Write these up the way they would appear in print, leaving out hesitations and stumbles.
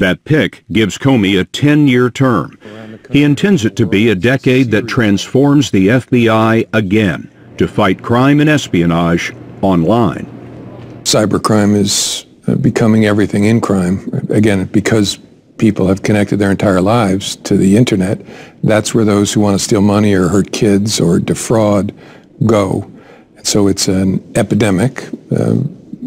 That pick gives Comey a 10-year term. He intends it to be a decade that transforms the FBI again to fight crime and espionage online. Cybercrime is becoming everything in crime. Again, because people have connected their entire lives to the internet, that's where those who want to steal money or hurt kids or defraud go. And so it's an epidemic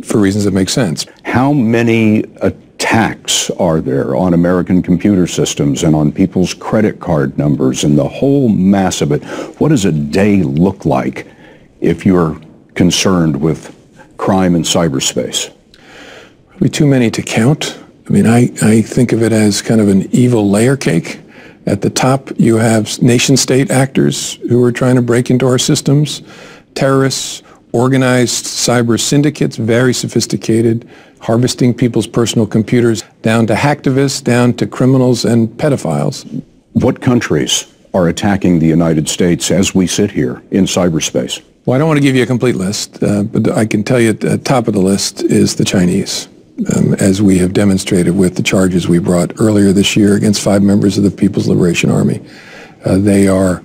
for reasons that make sense. How many attacks are there on American computer systems and on people's credit card numbers and the whole mass of it? What does a day look like if you're concerned with crime in cyberspace? Probably too many to count. I mean, I think of it as kind of an evil layer cake. At the top, you have nation-state actors who are trying to break into our systems, terrorists, organized cyber syndicates, very sophisticated, harvesting people's personal computers, down to hacktivists, down to criminals and pedophiles. What countries are attacking the United States as we sit here in cyberspace? Well, I don't want to give you a complete list, but I can tell you at the top of the list is the Chinese. As we have demonstrated with the charges we brought earlier this year against 5 members of the People's Liberation Army. They are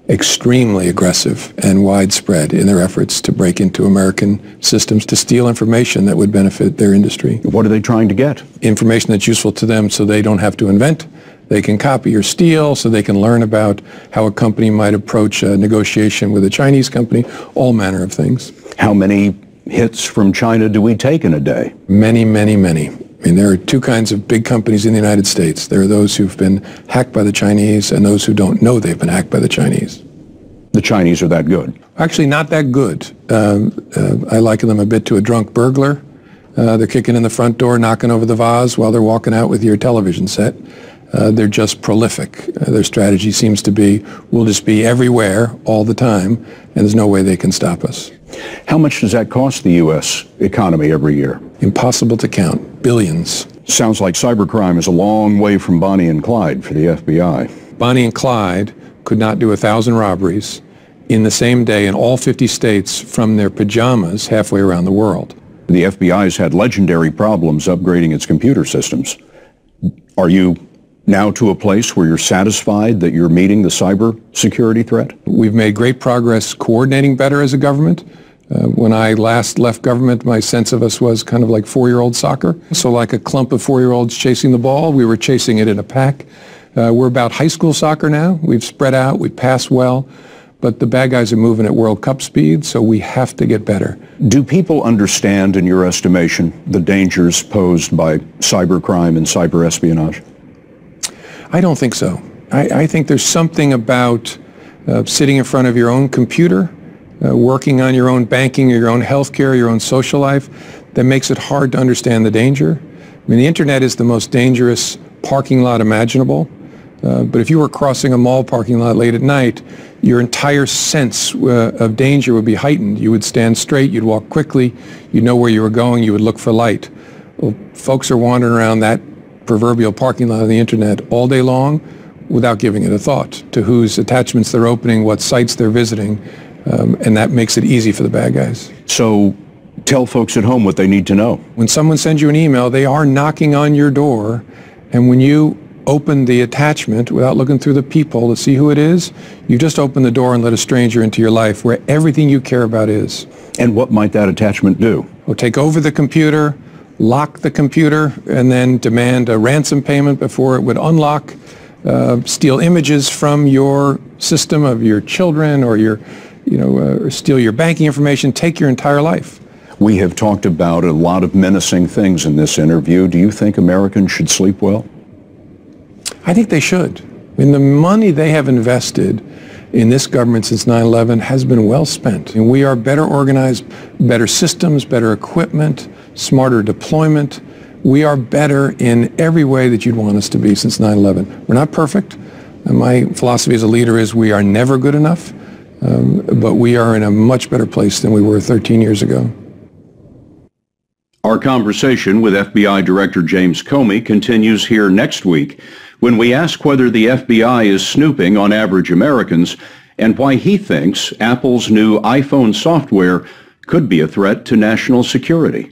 extremely aggressive and widespread in their efforts to break into American systems to steal information that would benefit their industry. What are they trying to get? Information that's useful to them so they don't have to invent. They can copy or steal so they can learn about how a company might approach a negotiation with a Chinese company, all manner of things. How many hits from China do we take in a day? Many, many, many. I mean, there are 2 kinds of big companies in the United States. There are those who've been hacked by the Chinese and those who don't know they've been hacked by the Chinese. The Chinese are that good? Actually, not that good. I liken them a bit to a drunk burglar. They're kicking in the front door, knocking over the vase while they're walking out with your television set. They're just prolific. Their strategy seems to be, we'll just be everywhere all the time, and there's no way they can stop us. How much does that cost the U.S. economy every year? Impossible to count. Billions. Sounds like cybercrime is a long way from Bonnie and Clyde for the FBI. Bonnie and Clyde could not do 1,000 robberies in the same day in all 50 states from their pajamas halfway around the world. The FBI's had legendary problems upgrading its computer systems. Are you now to a place where you're satisfied that you're meeting the cyber security threat? We've made great progress coordinating better as a government. When I last left government, my sense of us was kind of like 4-year-old soccer. So like a clump of 4-year-olds chasing the ball, we were chasing it in a pack. We're about high school soccer now. We've spread out, we pass well, but the bad guys are moving at World Cup speed, so we have to get better. Do people understand, in your estimation, the dangers posed by cybercrime and cyber espionage? I don't think so. I think there's something about sitting in front of your own computer, working on your own banking or your own healthcare, your own social life, that makes it hard to understand the danger. I mean, the internet is the most dangerous parking lot imaginable, but if you were crossing a mall parking lot late at night, your entire sense of danger would be heightened. You would stand straight, you'd walk quickly, you'd know where you were going, you would look for light. Well, folks are wandering around that proverbial parking lot of the internet all day long without giving it a thought to whose attachments they're opening, what sites they're visiting, and that makes it easy for the bad guys. So tell folks at home what they need to know. When someone sends you an email, they are knocking on your door, and when you open the attachment without looking through the peephole to see who it is, you just open the door and let a stranger into your life where everything you care about is. And what might that attachment do? Well, take over the computer, lock the computer, and then demand a ransom payment before it would unlock, steal images from your system of your children, or your, or steal your banking information, take your entire life. We have talked about a lot of menacing things in this interview. Do you think Americans should sleep well? I think they should. I mean, the money they have invested in this government since 9/11 has been well spent. And we are better organized, better systems, better equipment, smarter deployment. We are better in every way that you'd want us to be since 9/11. We're not perfect. And my philosophy as a leader is we are never good enough, but we are in a much better place than we were 13 years ago. Our conversation with FBI Director James Comey continues here next week when we ask whether the FBI is snooping on average Americans and why he thinks Apple's new iPhone software could be a threat to national security.